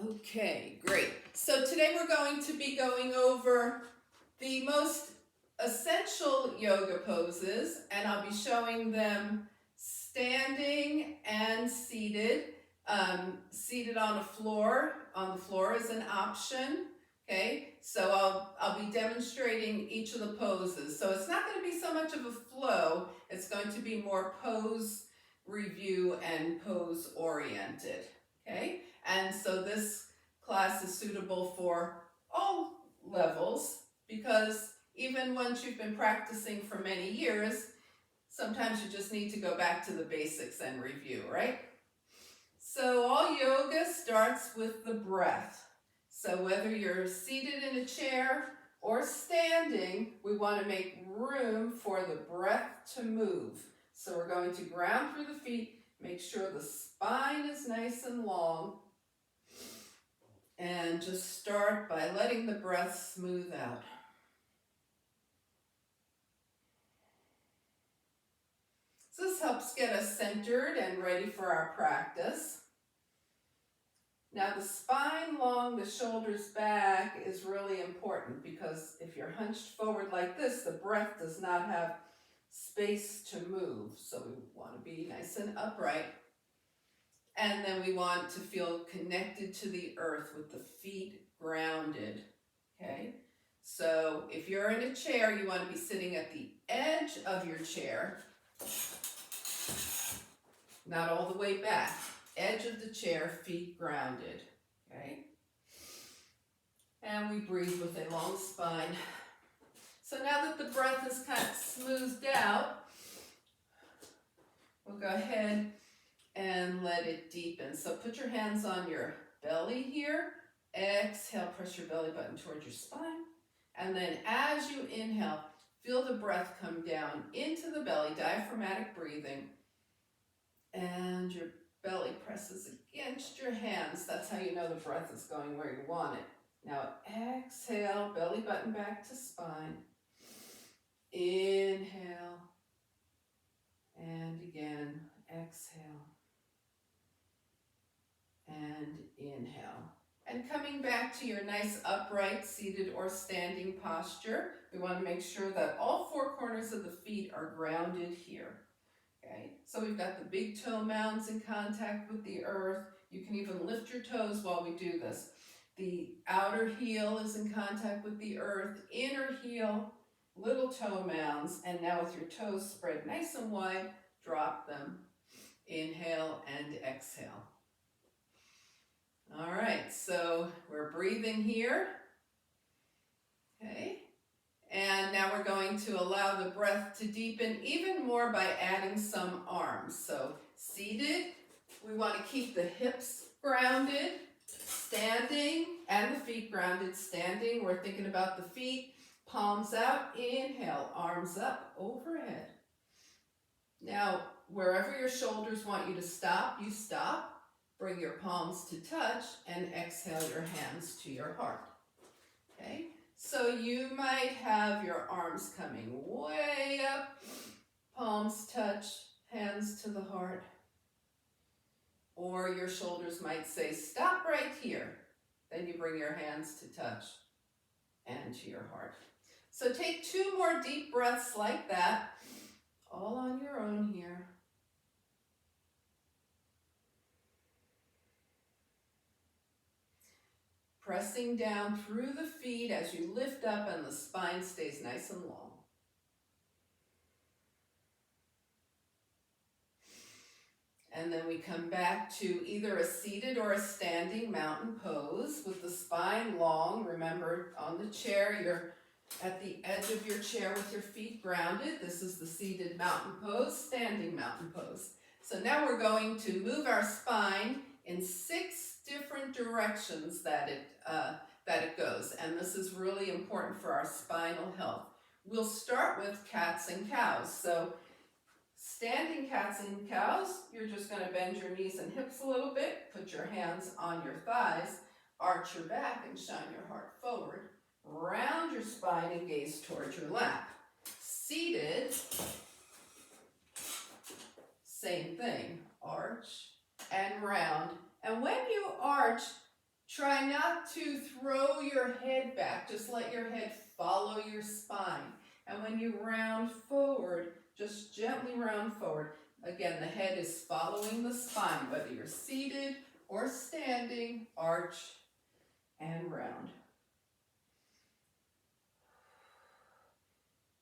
Okay, great. So today we're going to be going over the most essential yoga poses, and I'll be showing them standing and seated. Seated on a floor. On the floor is an option. Okay, so I'll be demonstrating each of the poses. So it's not going to be so much of a flow. It's going to be more pose review and pose oriented. Okay. And so this class is suitable for all levels because even once you've been practicing for many years, sometimes you just need to go back to the basics and review, right? So all yoga starts with the breath. So whether you're seated in a chair or standing, we want to make room for the breath to move. So we're going to ground through the feet, make sure the spine is nice and long, and just start by letting the breath smooth out. So this helps get us centered and ready for our practice. Now the spine long, the shoulders back is really important because if you're hunched forward like this, the breath does not have space to move. So we want to be nice and upright. And then we want to feel connected to the earth with the feet grounded, okay? So if you're in a chair, you want to be sitting at the edge of your chair, not all the way back. Edge of the chair, feet grounded, okay? And we breathe with a long spine. So now that the breath is kind of smoothed out, we'll go ahead and let it deepen. So put your hands on your belly here. Exhale, press your belly button towards your spine. And then as you inhale, feel the breath come down into the belly, diaphragmatic breathing. And your belly presses against your hands. That's how you know the breath is going where you want it. Now exhale, belly button back to spine. Inhale. And again, exhale. And inhale. And coming back to your nice upright, seated or standing posture, we want to make sure that all four corners of the feet are grounded here. Okay, so we've got the big toe mounds in contact with the earth. You can even lift your toes while we do this. The outer heel is in contact with the earth, inner heel, little toe mounds, and now with your toes spread nice and wide, drop them. Inhale and exhale. All right, so we're breathing here. Okay, and now we're going to allow the breath to deepen even more by adding some arms. So seated, we want to keep the hips grounded, standing, and the feet grounded. Standing, we're thinking about the feet, palms out, inhale, arms up, overhead. Now, wherever your shoulders want you to stop, you stop. Bring your palms to touch and exhale your hands to your heart. Okay, so you might have your arms coming way up, palms touch, hands to the heart. Or your shoulders might say, stop right here. Then you bring your hands to touch and to your heart. So take 2 more deep breaths like that, all on your own here. Pressing down through the feet as you lift up and the spine stays nice and long. And then we come back to either a seated or a standing mountain pose with the spine long. Remember, on the chair, you're at the edge of your chair with your feet grounded. This is the seated mountain pose, standing mountain pose. So now we're going to move our spine in 6 different directions that it goes, and this is really important for our spinal health. We'll start with cats and cows. So standing cats and cows, you're just going to bend your knees and hips a little bit, put your hands on your thighs, arch your back and shine your heart forward, round your spine and gaze towards your lap. Seated, same thing, arch and round. And when you arch, Try not to throw your head back. Just let your head follow your spine. And when you round forward, just gently round forward. Again, the head is following the spine, whether you're seated or standing, arch and round.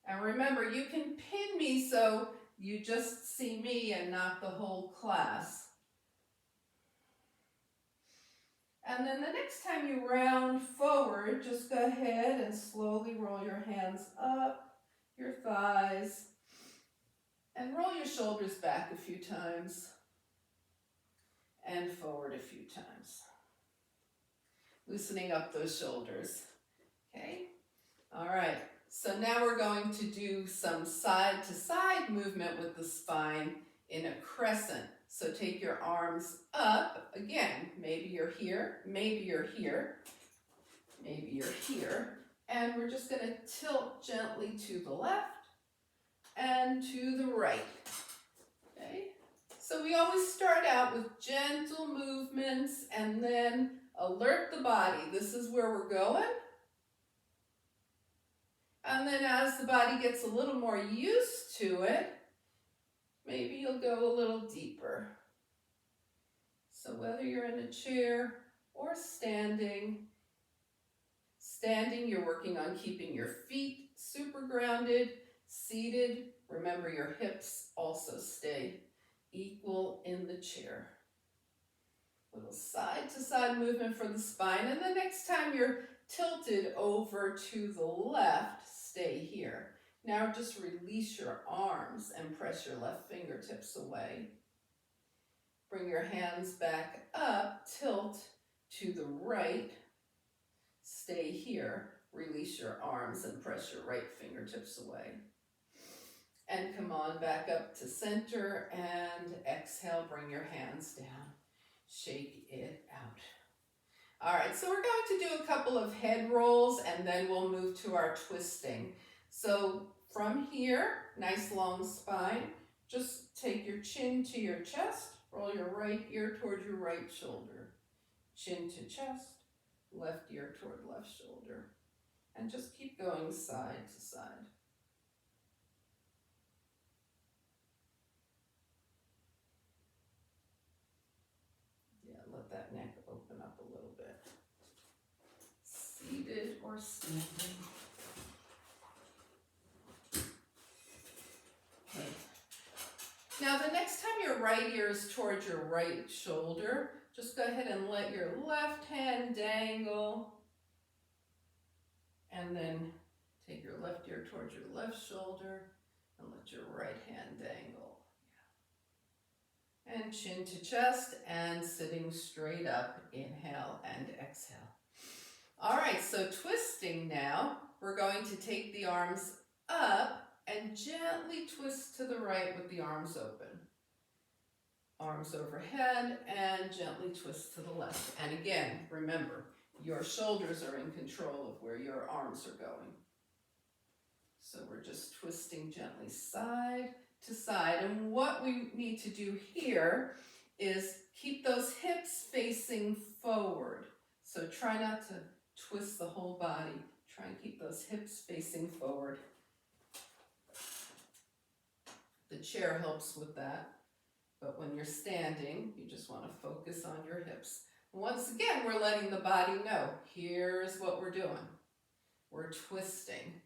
And remember, you can pin me so you just see me and not the whole class. And then the next time you round forward, just go ahead and slowly roll your hands up, your thighs, and roll your shoulders back a few times and forward a few times. Loosening up those shoulders, okay? All right, so now we're going to do some side-to-side movement with the spine in a crescent. So take your arms up, again, maybe you're here, maybe you're here, maybe you're here, and we're just gonna tilt gently to the left and to the right, okay? So we always start out with gentle movements and then alert the body. This is where we're going. And then as the body gets a little more used to it, maybe you'll go a little deeper. So whether you're in a chair or standing, you're working on keeping your feet super grounded. Seated, remember your hips also stay equal in the chair. Little side-to-side movement for the spine, and the next time you're tilted over to the left, stay here. Now just release your arms and press your left fingertips away. Bring your hands back up, tilt to the right, stay here. Release your arms and press your right fingertips away. And come on back up to center and exhale, bring your hands down. Shake it out. All right, so we're going to do a couple of head rolls and then we'll move to our twisting. So from here, nice long spine, just take your chin to your chest, roll your right ear toward your right shoulder. Chin to chest, left ear toward left shoulder. And just keep going side to side. Yeah, let that neck open up a little bit. Seated or standing. Okay. Now the next time your right ear is towards your right shoulder, just go ahead and let your left hand dangle. And then take your left ear towards your left shoulder and let your right hand dangle. Yeah. And chin to chest and sitting straight up, inhale and exhale. All right, so twisting now, we're going to take the arms up and gently twist to the right with the arms open. Arms overhead and gently twist to the left. And again, remember, your shoulders are in control of where your arms are going. So we're just twisting gently side to side. And what we need to do here is keep those hips facing forward. So try not to twist the whole body. Try and keep those hips facing forward. The chair helps with that. But when you're standing, you just want to focus on your hips. Once again, we're letting the body know, here's what we're doing. We're twisting.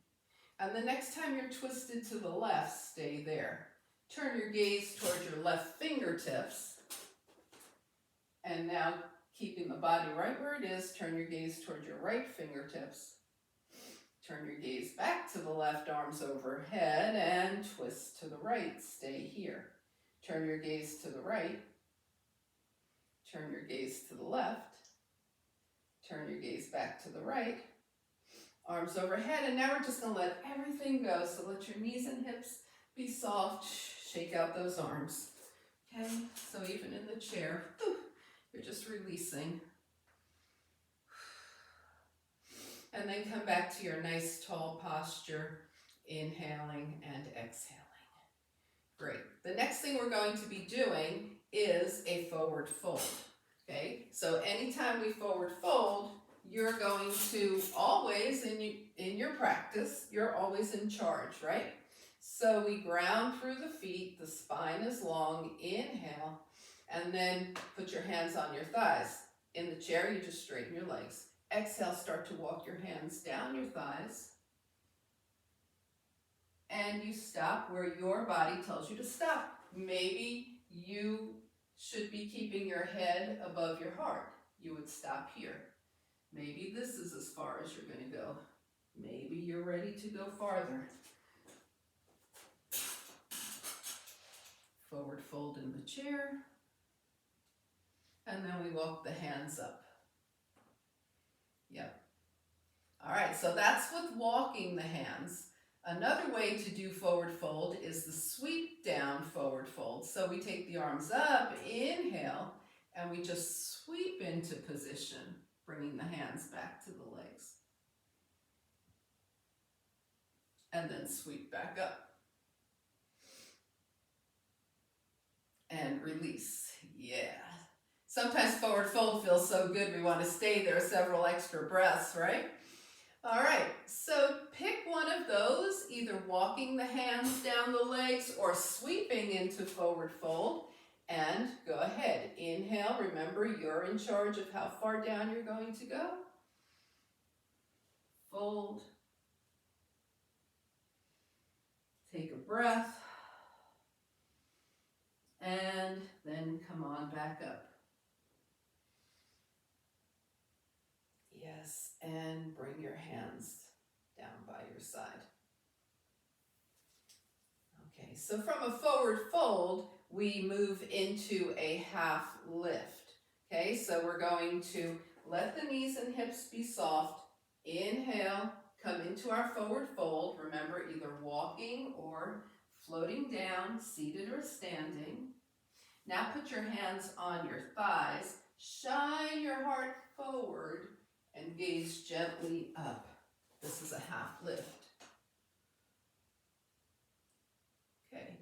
And the next time you're twisted to the left, stay there. Turn your gaze towards your left fingertips. And now, keeping the body right where it is, turn your gaze towards your right fingertips. Turn your gaze back to the left, arms overhead, and twist to the right. Stay here. Turn your gaze to the right. Turn your gaze to the left. Turn your gaze back to the right. Arms overhead, and now we're just going to let everything go. So let your knees and hips be soft. Shake out those arms. Okay, so even in the chair, you're just releasing. And then come back to your nice tall posture, inhaling and exhaling. Great. The next thing we're going to be doing is a forward fold. Okay, so anytime we forward fold, you're going to always, in your practice, you're always in charge, right? So we ground through the feet, the spine is long, inhale, and then put your hands on your thighs. In the chair, you just straighten your legs. Exhale, start to walk your hands down your thighs. And you stop where your body tells you to stop. Maybe you should be keeping your head above your heart. You would stop here. Maybe this is as far as you're going to go. Maybe you're ready to go farther. Forward fold in the chair. And then we walk the hands up. Yep. All right, so that's with walking the hands. Another way to do forward fold is the sweep down forward fold. So we take the arms up, inhale, and we just sweep into position, bringing the hands back to the legs. And then sweep back up. And release, yeah. Sometimes forward fold feels so good we want to stay there several extra breaths, right? All right, so pick one of those, either walking the hands down the legs or sweeping into forward fold, and go ahead. Inhale, remember you're in charge of how far down you're going to go. Fold. Take a breath. And then come on back up. Yes, and bring your hands down by your side. Okay, so from a forward fold, we move into a half lift. Okay, so we're going to let the knees and hips be soft. Inhale, come into our forward fold. Remember, either walking or floating down, seated or standing. Now put your hands on your thighs. Shine your heart forward and gaze gently up. This is a half lift. Okay.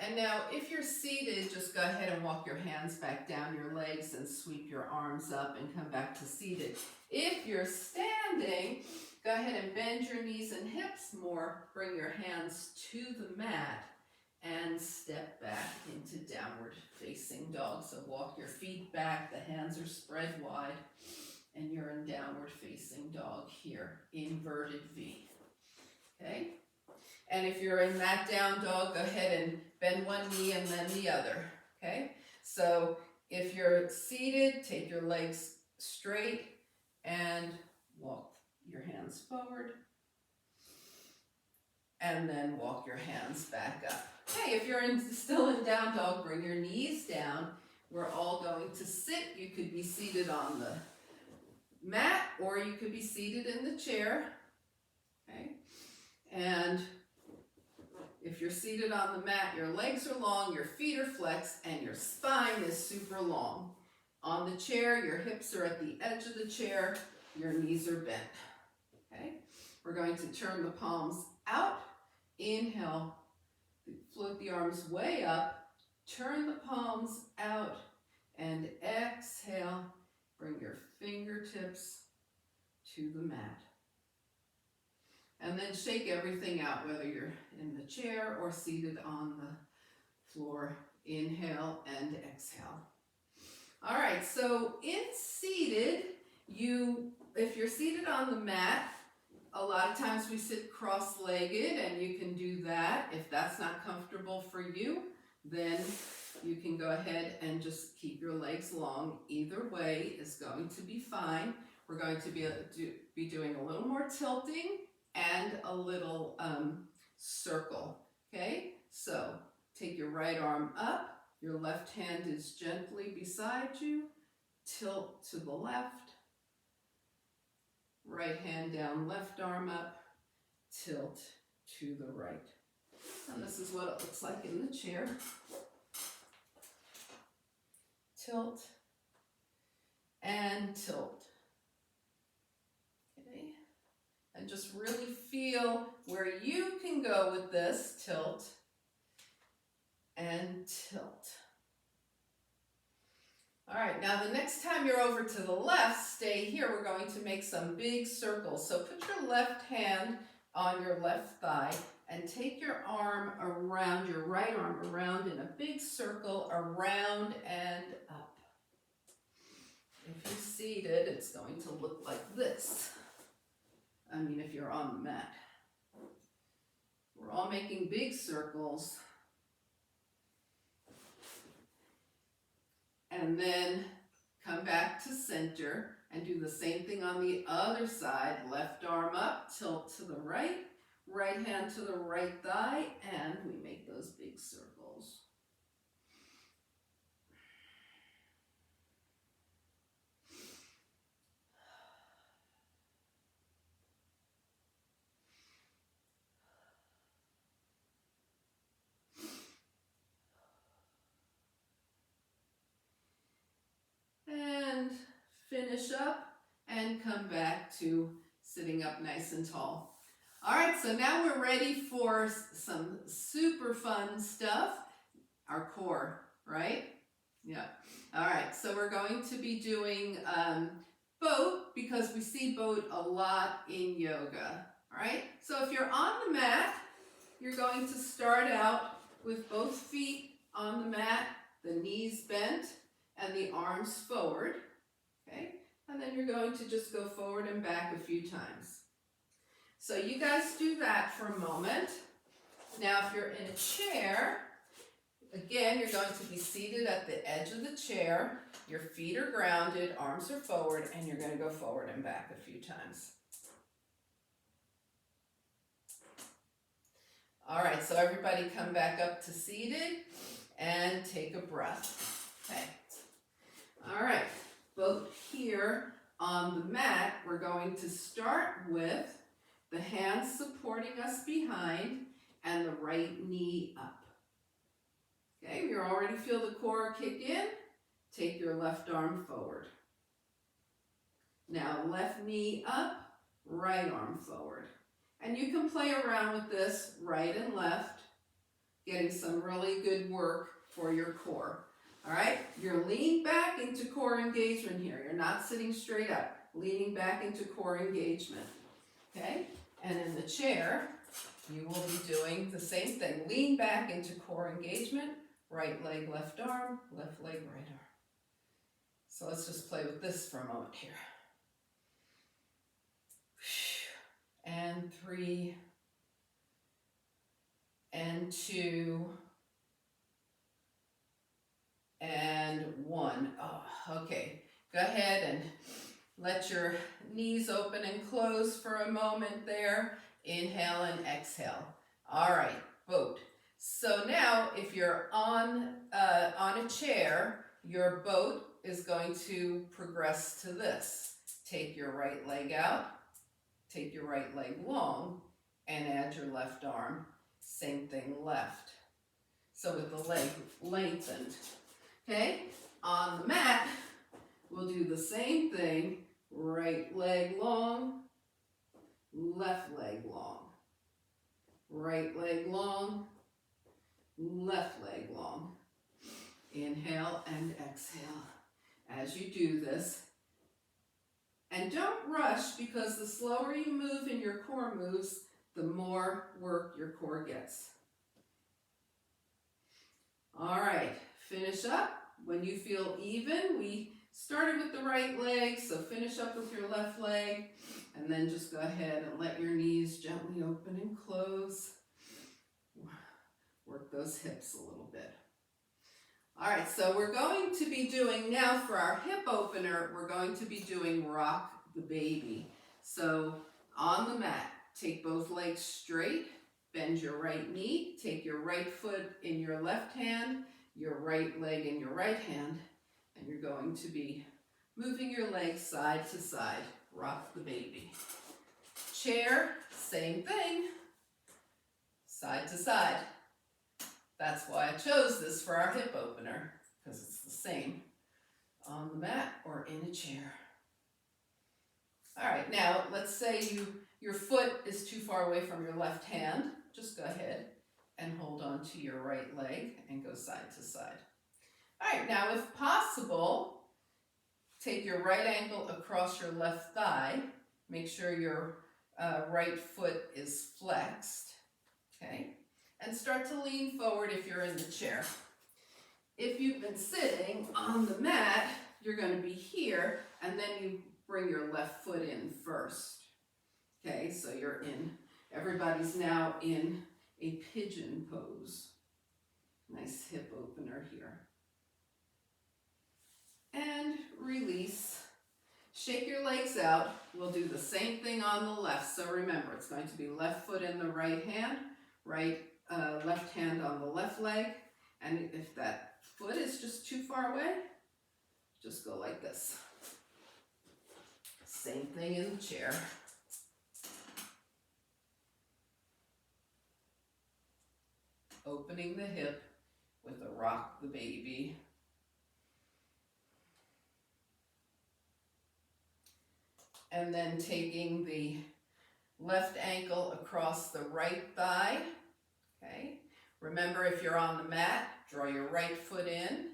And now if you're seated, just go ahead and walk your hands back down your legs and sweep your arms up and come back to seated. If you're standing, go ahead and bend your knees and hips more. Bring your hands to the mat and step back into downward facing dog. So walk your feet back, the hands are spread wide, and you're in downward facing dog here, inverted V. Okay? And if you're in that down dog, go ahead and bend one knee and then the other. Okay? So if you're seated, take your legs straight and walk your hands forward. And then walk your hands back up. Okay, if you're still in down dog, bring your knees down. We're all going to sit. You could be seated on the mat or you could be seated in the chair. Okay, and if you're seated on the mat, your legs are long, your feet are flexed, and your spine is super long. On the chair, your hips are at the edge of the chair, your knees are bent. Okay, we're going to turn the palms out. Inhale, float the arms way up, turn the palms out, and exhale, bring your fingertips to the mat. And then shake everything out, whether you're in the chair or seated on the floor. Inhale and exhale. All right, so in seated, if you're seated on the mat, a lot of times we sit cross-legged, and you can do that. If that's not comfortable for you, then you can go ahead and just keep your legs long. Either way is going to be fine. We're going to be doing a little more tilting and a little circle. Okay, so take your right arm up. Your left hand is gently beside you. Tilt to the left. Right hand down, left arm up, tilt to the right. And this is what it looks like in the chair. Tilt and tilt. Okay. And just really feel where you can go with this. Tilt and tilt. All right, now the next time you're over to the left, stay here. We're going to make some big circles. So put your left hand on your left thigh and take your arm around, your right arm around in a big circle around and up. If you're seated, it's going to look like this. I mean, if you're on the mat. We're all making big circles. And then come back to center and do the same thing on the other side. Left arm up, tilt to the right, right hand to the right thigh, and we make those big circles. And finish up and come back to sitting up nice and tall. All right, so now we're ready for some super fun stuff. Our core, right? Yeah. All right, so we're going to be doing boat because we see boat a lot in yoga. All right, so if you're on the mat, you're going to start out with both feet on the mat, the knees bent, and the arms forward, okay? And then you're going to just go forward and back a few times. So you guys do that for a moment. Now if you're in a chair, again, you're going to be seated at the edge of the chair. Your feet are grounded, arms are forward, and you're going to go forward and back a few times. All right, so everybody come back up to seated and take a breath. Okay. All right, both here on the mat, we're going to start with the hands supporting us behind and the right knee up. Okay, you already feel the core kick in. Take your left arm forward. Now left knee up, right arm forward. And you can play around with this right and left, getting some really good work for your core. All right, you're leaning back into core engagement here. You're not sitting straight up, leaning back into core engagement. Okay, and in the chair, you will be doing the same thing. Lean back into core engagement, right leg, left arm, left leg, right arm. So let's just play with this for a moment here. And 3, and 2, and 1. Oh, okay, go ahead and let your knees open and close for a moment there. Inhale and exhale. All right, boat. So now if you're on a chair, your boat is going to progress to this. Take your right leg out, take your right leg long, and add your left arm. Same thing left. So with the leg lengthened. Okay, on the mat, we'll do the same thing. Right leg long, left leg long. Right leg long, left leg long. Inhale and exhale as you do this. And don't rush, because the slower you move and your core moves, the more work your core gets. All right, finish up. When you feel even, we started with the right leg, so finish up with your left leg, and then just go ahead and let your knees gently open and close. Work those hips a little bit. All right, so we're going to be doing now for our hip opener, we're going to be doing rock the baby. So on the mat, take both legs straight, bend your right knee, take your right foot in your left hand, your right leg in your right hand, and you're going to be moving your legs side to side, rock the baby. Chair, same thing, side to side. That's why I chose this for our hip opener, because it's the same on the mat or in a chair. All right, now let's say your foot is too far away from your left hand. Just go ahead and hold on to your right leg and go side to side. All right, now if possible, take your right ankle across your left thigh. Make sure your right foot is flexed, okay? And start to lean forward if you're in the chair. If you've been sitting on the mat, you're going to be here, and then you bring your left foot in first. Okay, so you're in, everybody's now in a pigeon pose. Nice hip opener here. And release. Shake your legs out. We'll do the same thing on the left. So remember, it's going to be left foot in the right hand, left hand on the left leg. And if that foot is just too far away, just go like this. Same thing in the chair. Opening the hip with a rock the baby. And then taking the left ankle across the right thigh, okay? Remember, if you're on the mat, draw your right foot in.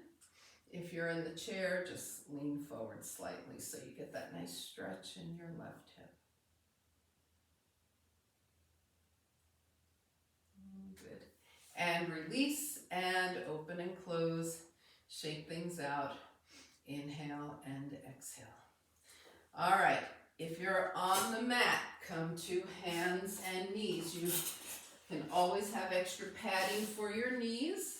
If you're in the chair, just lean forward slightly so you get that nice stretch in your left hip. Good. And release and open and close. Shake things out. Inhale and exhale. All right. If you're on the mat, come to hands and knees. You can always have extra padding for your knees.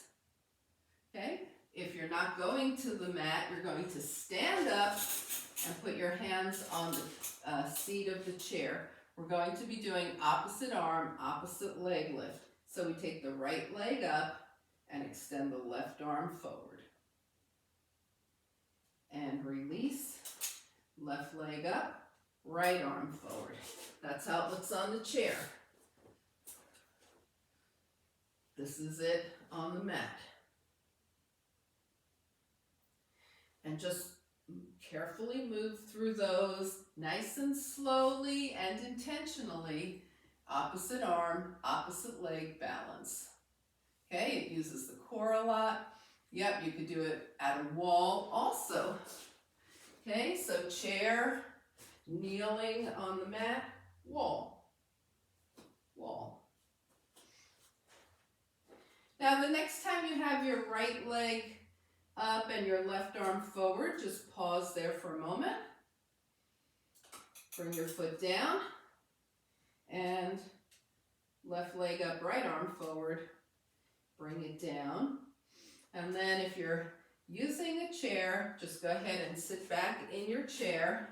Okay? If you're not going to the mat, you're going to stand up and put your hands on the seat of the chair. We're going to be doing opposite arm, opposite leg lift. So we take the right leg up and extend the left arm forward. And release, left leg up. Right arm forward. That's how it looks on the chair. This is it on the mat. And just carefully move through those nice and slowly and intentionally. Opposite arm, opposite leg balance. Okay, it uses the core a lot. Yep, you could do it at a wall also. Okay, so chair, kneeling on the mat, wall, wall. Now the next time you have your right leg up and your left arm forward, just pause there for a moment. Bring your foot down and left leg up, right arm forward. Bring it down. And then if you're using a chair, just go ahead and sit back in your chair.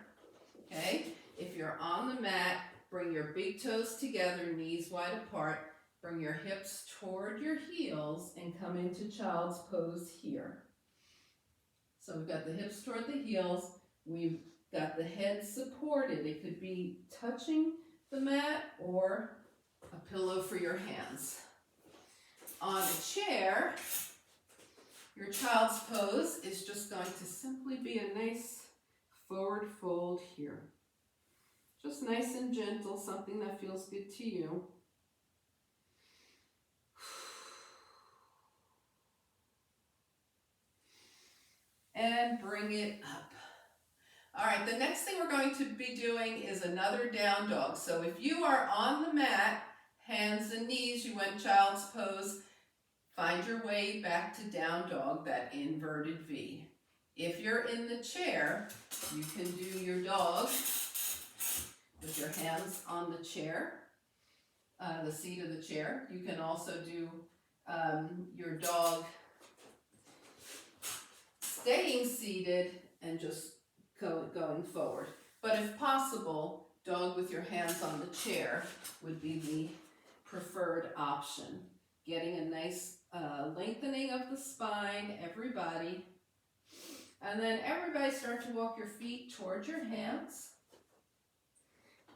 Okay, if you're on the mat, bring your big toes together, knees wide apart. Bring your hips toward your heels and come into child's pose here. So we've got the hips toward the heels. We've got the head supported. It could be touching the mat or a pillow for your hands. On a chair, your child's pose is just going to simply be a nice forward fold here. Just nice and gentle, something that feels good to you. And bring it up. All right, the next thing we're going to be doing is another down dog. So if you are on the mat, hands and knees, you went child's pose, find your way back to down dog, that inverted V. If you're in the chair, you can do your dog with your hands on the chair, the seat of the chair. You can also do your dog staying seated and just going forward. But if possible, dog with your hands on the chair would be the preferred option. Getting a nice lengthening of the spine, everybody. And then everybody start to walk your feet towards your hands.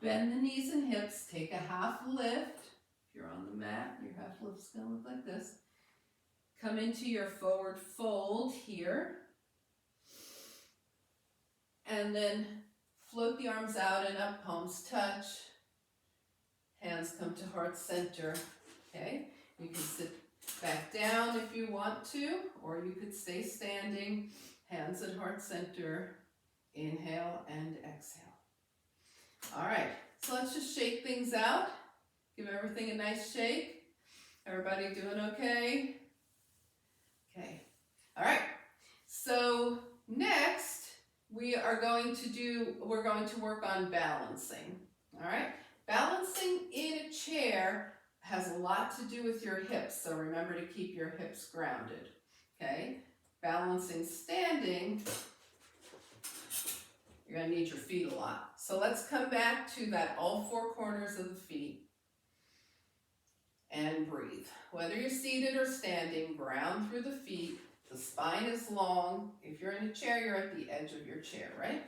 Bend the knees and hips. Take a half lift. If you're on the mat, your half lift's going to look like this. Come into your forward fold here. And then float the arms out and up, palms touch. Hands come to heart center. Okay? You can sit back down if you want to, or you could stay standing. Hands at heart center, Inhale and exhale. All right, so let's just shake things out. Give everything a nice shake. Everybody doing okay? Okay. All right. So next we're going to work on balancing. All right. Balancing in a chair has a lot to do with your hips. So remember to keep your hips grounded. Okay. Balancing standing, you're going to need your feet a lot. So let's come back to that all four corners of the feet and breathe. Whether you're seated or standing, ground through the feet. The spine is long. If you're in a chair, you're at the edge of your chair, right?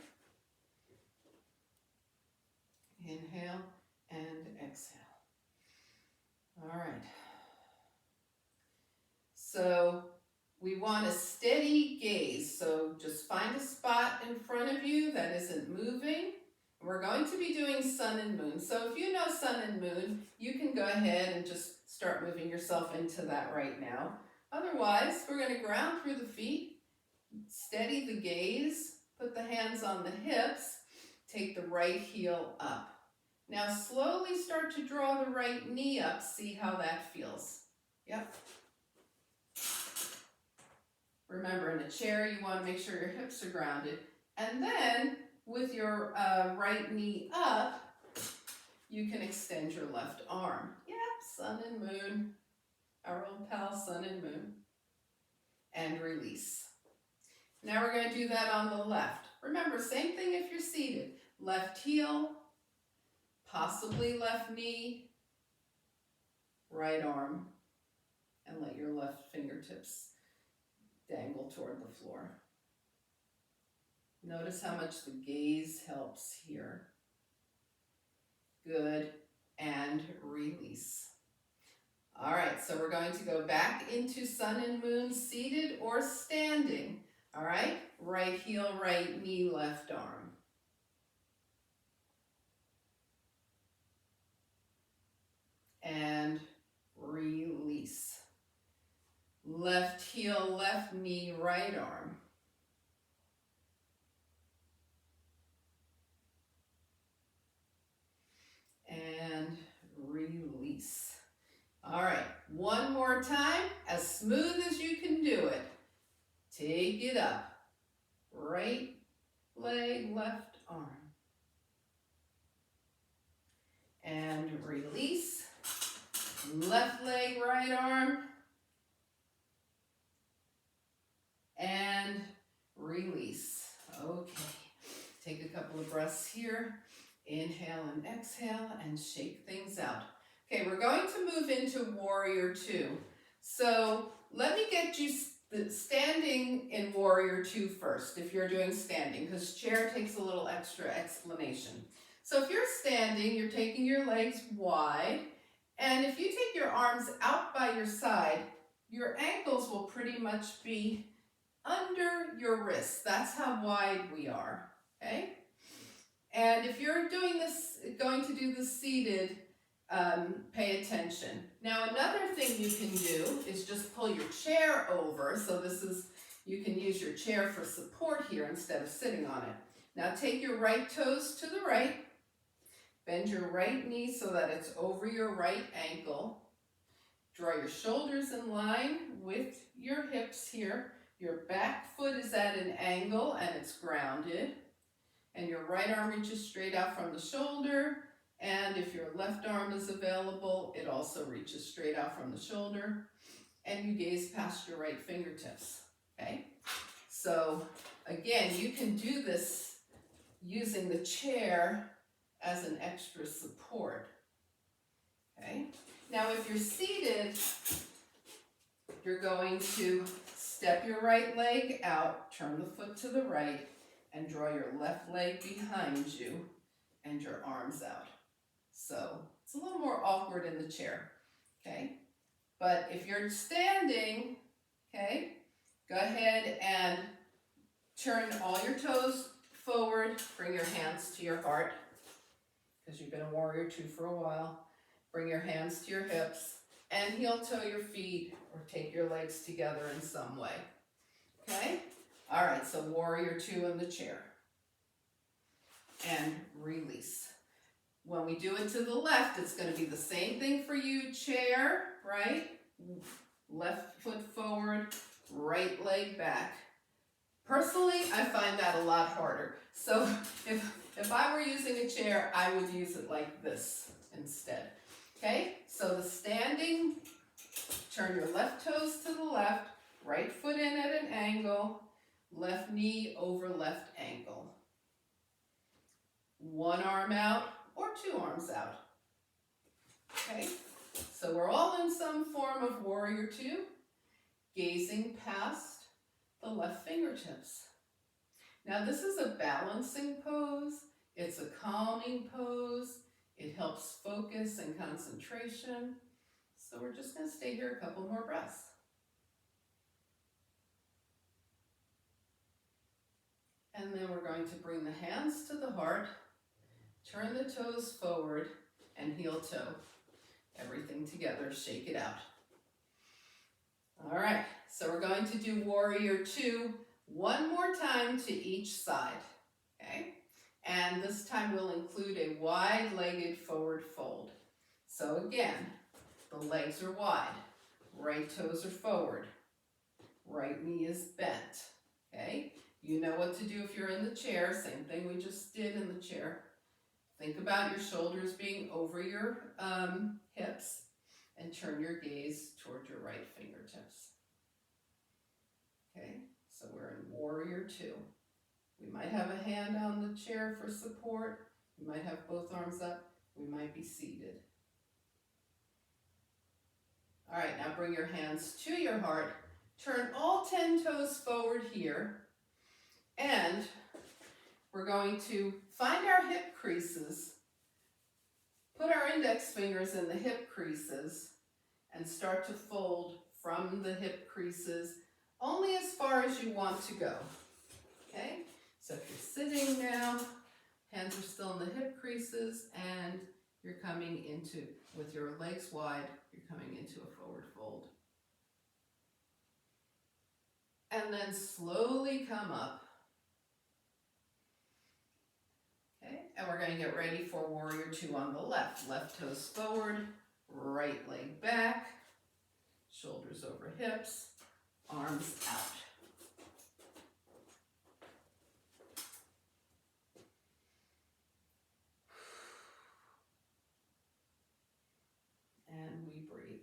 Inhale and exhale. All right. So we want a steady gaze. So just find a spot in front of you that isn't moving. We're going to be doing sun and moon. So if you know sun and moon, you can go ahead and just start moving yourself into that right now. Otherwise, we're going to ground through the feet, steady the gaze, put the hands on the hips, take the right heel up. Now slowly start to draw the right knee up, see how that feels. Yep. Remember, in a chair, you want to make sure your hips are grounded. And then, with your right knee up, you can extend your left arm. Yep, sun and moon. Our old pal, sun and moon. And release. Now we're going to do that on the left. Remember, same thing if you're seated. Left heel, possibly left knee, right arm, and let your left fingertips dangle toward the floor. Notice how much the gaze helps here. Good, and release. All right, so we're going to go back into sun and moon, seated or standing. All right, right heel, right knee, left arm. And release. Left heel, left knee, right arm. And release. All right, one more time, as smooth as you can do it. Take it up. Right leg, left arm. And release. Left leg, right arm. And release. Okay, take a couple of breaths here. Inhale and exhale and shake things out. Okay, we're going to move into Warrior Two. So let me get you standing in Warrior Two first, if you're doing standing, because chair takes a little extra explanation. So if you're standing, you're taking your legs wide, and if you take your arms out by your side, your ankles will pretty much be under your wrists. That's how wide we are, okay? And if you're doing this, going to do this seated, pay attention. Now another thing you can do is just pull your chair over. So you can use your chair for support here instead of sitting on it. Now take your right toes to the right. Bend your right knee so that it's over your right ankle. Draw your shoulders in line with your hips here. Your back foot is at an angle and it's grounded. And your right arm reaches straight out from the shoulder. And if your left arm is available, it also reaches straight out from the shoulder. And you gaze past your right fingertips, okay? So again, you can do this using the chair as an extra support, okay? Now if you're seated, you're going to step your right leg out, turn the foot to the right, and draw your left leg behind you and your arms out. So it's a little more awkward in the chair, okay? But if you're standing, okay, go ahead and turn all your toes forward, bring your hands to your heart, because you've been a Warrior Two for a while. Bring your hands to your hips and heel toe your feet or take your legs together in some way, okay? All right, so Warrior Two in the chair. when we do it to the left, it's going to be the same thing for you. Chair, right? Left foot forward, right leg back. Personally, I find that a lot harder. So if I were using a chair, I would use it like this instead. Okay, so the standing, turn your left toes to the left, right foot in at an angle, left knee over left ankle. One arm out or two arms out. Okay, so we're all in some form of warrior two, gazing past the left fingertips. Now this is a balancing pose. It's a calming pose. It helps focus and concentration. So we're just going to stay here a couple more breaths. And then we're going to bring the hands to the heart, turn the toes forward, and heel toe. Everything together, shake it out. All right, so we're going to do warrior two one more time to each side, okay? And this time we'll include a wide-legged forward fold. So again, the legs are wide, right toes are forward, right knee is bent, okay? You know what to do if you're in the chair, same thing we just did in the chair. Think about your shoulders being over your hips and turn your gaze toward your right fingertips. Okay, so we're in warrior two. We might have a hand on the chair for support. We might have both arms up. We might be seated. All right, now bring your hands to your heart. Turn all 10 toes forward here. And we're going to find our hip creases, put our index fingers in the hip creases, and start to fold from the hip creases only as far as you want to go. Okay? So if you're sitting now, hands are still in the hip creases, and you're coming into, with your legs wide, you're coming into a forward fold. And then slowly come up. Okay, and we're going to get ready for warrior two on the left. Left toes forward, right leg back, shoulders over hips, arms out. And we breathe.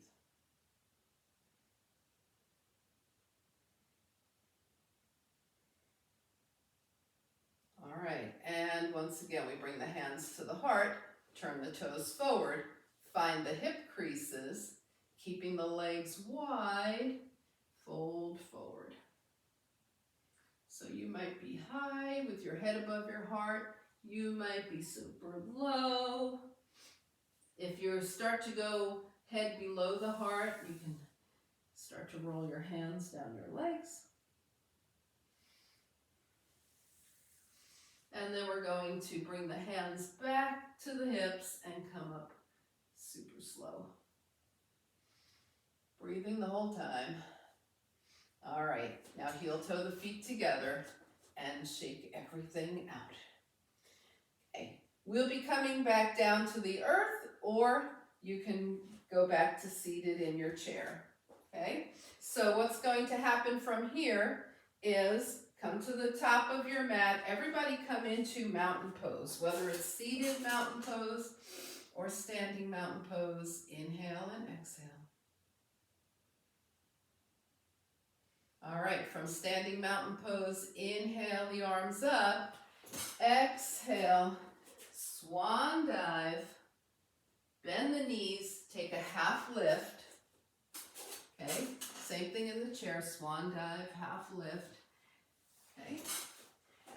All right, and once again, we bring the hands to the heart, turn the toes forward, find the hip creases, keeping the legs wide, fold forward. So you might be high with your head above your heart. You might be super low. If you start to go head below the heart, you can start to roll your hands down your legs. And then we're going to bring the hands back to the hips and come up super slow. Breathing the whole time. All right, now heel toe the feet together and shake everything out. Okay, we'll be coming back down to the earth, or you can go back to seated in your chair. Okay, so what's going to happen from here is come to the top of your mat. Everybody come into mountain pose, whether it's seated mountain pose or standing mountain pose. Inhale and exhale. All right, from standing mountain pose, inhale the arms up, exhale, swan dive, bend the knees, take a half lift. Okay, same thing in the chair, swan dive, half lift. Okay,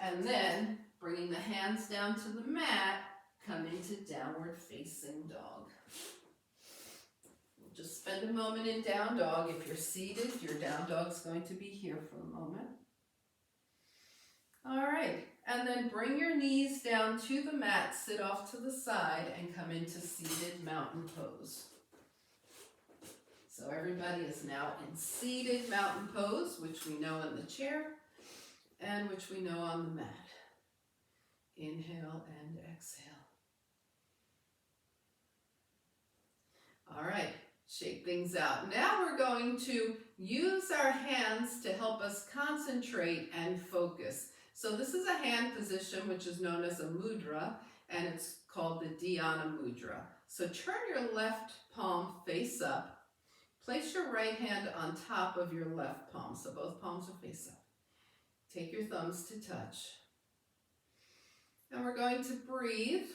and then bringing the hands down to the mat, come into downward facing dog. We'll just spend a moment in down dog. If you're seated, your down dog's going to be here for a moment. All right, and then bring your knees down to the mat, sit off to the side, and come into seated mountain pose. So everybody is now in seated mountain pose, which we know in the chair, and which we know on the mat. Inhale and exhale. All right, shake things out. Now we're going to use our hands to help us concentrate and focus. So this is a hand position which is known as a mudra, and it's called the Dhyana Mudra. So turn your left palm face up. Place your right hand on top of your left palm, so both palms are face up. Take your thumbs to touch. And we're going to breathe.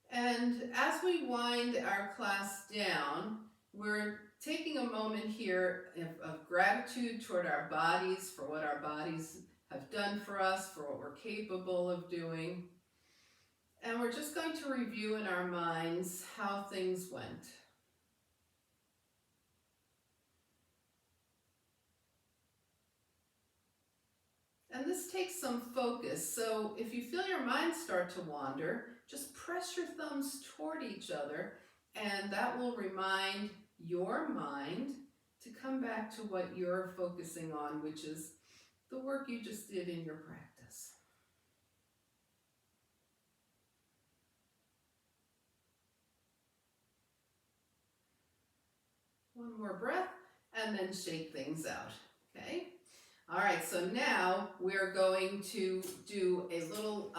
And as we wind our class down, we're taking a moment here of gratitude toward our bodies, for what our bodies have done for us, for what we're capable of doing. And we're just going to review in our minds how things went. And this takes some focus. So if you feel your mind start to wander, just press your thumbs toward each other, and that will remind your mind to come back to what you're focusing on, which is the work you just did in your practice. One more breath, and then shake things out, okay? All right, so now we're going to do a little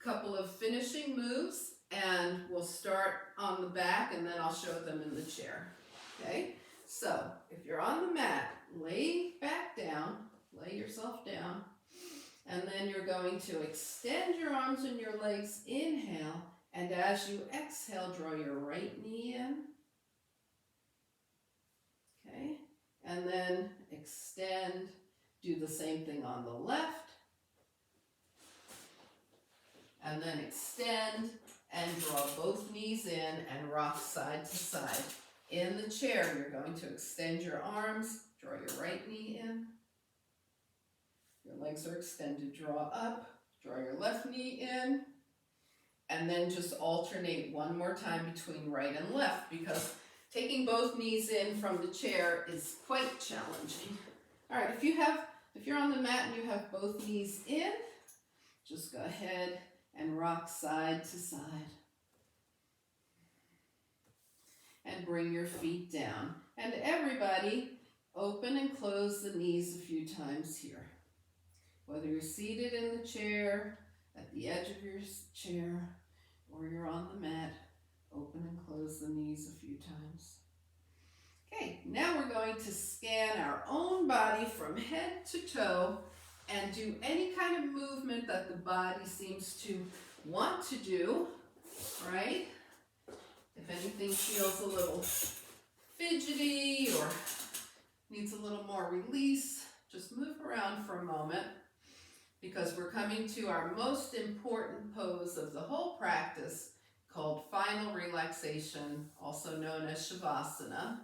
couple of finishing moves, and we'll start on the back, and then I'll show them in the chair, okay? So if you're on the mat, lay back down, lay yourself down, and then you're going to extend your arms and your legs, inhale, and as you exhale, draw your right knee in, okay? And then extend, do the same thing on the left, and then extend and draw both knees in and rock side to side. In the chair, you're going to extend your arms, draw your right knee in, your legs are extended, draw up, draw your left knee in, and then just alternate one more time between right and left, because taking both knees in from the chair is quite challenging. All right, if you're on the mat and you have both knees in, just go ahead and rock side to side. And bring your feet down. And everybody, open and close the knees a few times here. Whether you're seated in the chair, at the edge of your chair, or you're on the mat, open and close the knees a few times. Okay, now we're going to scan our own body from head to toe and do any kind of movement that the body seems to want to do, right? If anything feels a little fidgety or needs a little more release, just move around for a moment, because we're coming to our most important pose of the whole practice, called final relaxation, also known as Shavasana.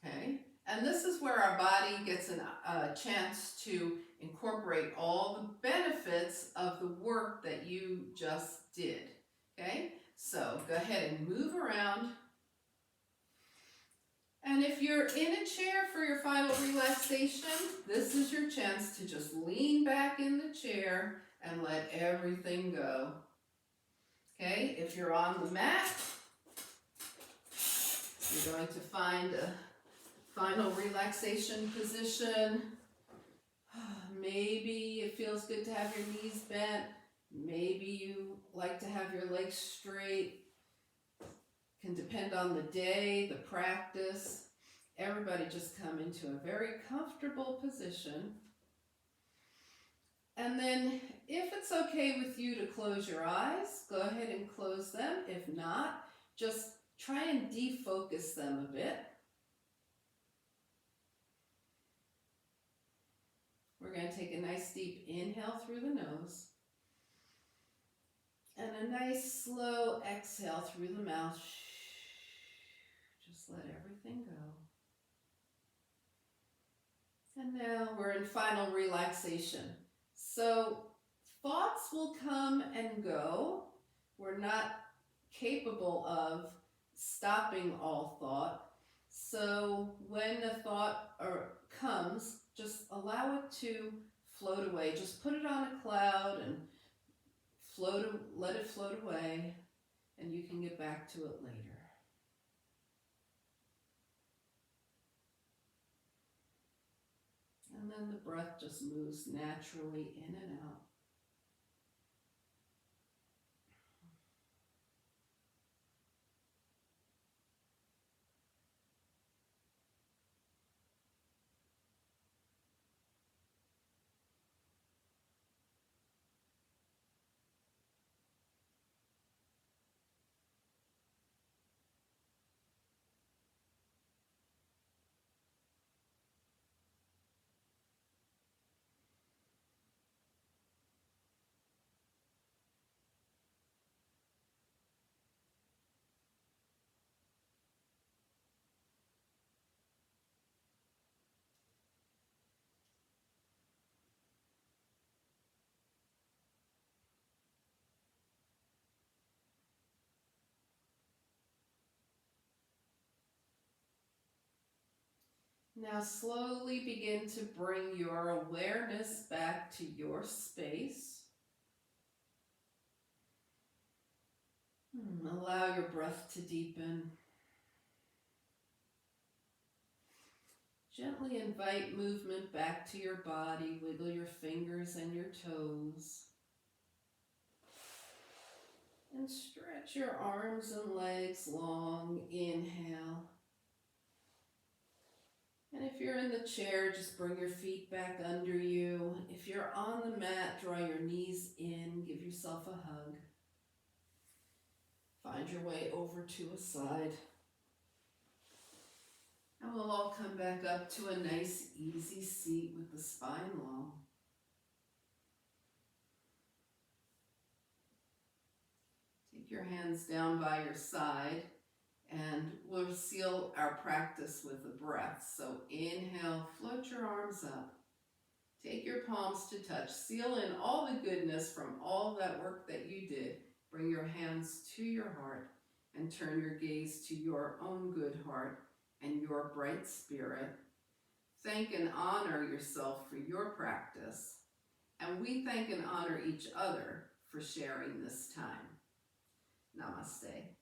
Okay, and this is where our body gets a chance to incorporate all the benefits of the work that you just did. Okay, so go ahead and move around. And if you're in a chair for your final relaxation, this is your chance to just lean back in the chair and let everything go. Okay, if you're on the mat, you're going to find a final relaxation position. Maybe it feels good to have your knees bent. Maybe you like to have your legs straight. Can depend on the day, the practice. Everybody just come into a very comfortable position. And then if it's okay with you to close your eyes, go ahead and close them. If not, just try and defocus them a bit. We're going to take a nice deep inhale through the nose and a nice slow exhale through the mouth. Just let everything go. And now we're in final relaxation. So thoughts will come and go. We're not capable of stopping all thought. So when a thought comes, just allow it to float away. Just put it on a cloud and let it float away. and you can get back to it later. And then the breath just moves naturally in and out. Now slowly begin to bring your awareness back to your space. Allow your breath to deepen. Gently invite movement back to your body. Wiggle your fingers and your toes. And stretch your arms and legs long. Inhale. And if you're in the chair, just bring your feet back under you. If you're on the mat, draw your knees in. Give yourself a hug. Find your way over to a side. And we'll all come back up to a nice, easy seat with the spine long. Take your hands down by your side, and we'll seal our practice with a breath. So inhale, float your arms up. Take your palms to touch. Seal in all the goodness from all that work that you did. Bring your hands to your heart and turn your gaze to your own good heart and your bright spirit. Thank and honor yourself for your practice. And we thank and honor each other for sharing this time. Namaste.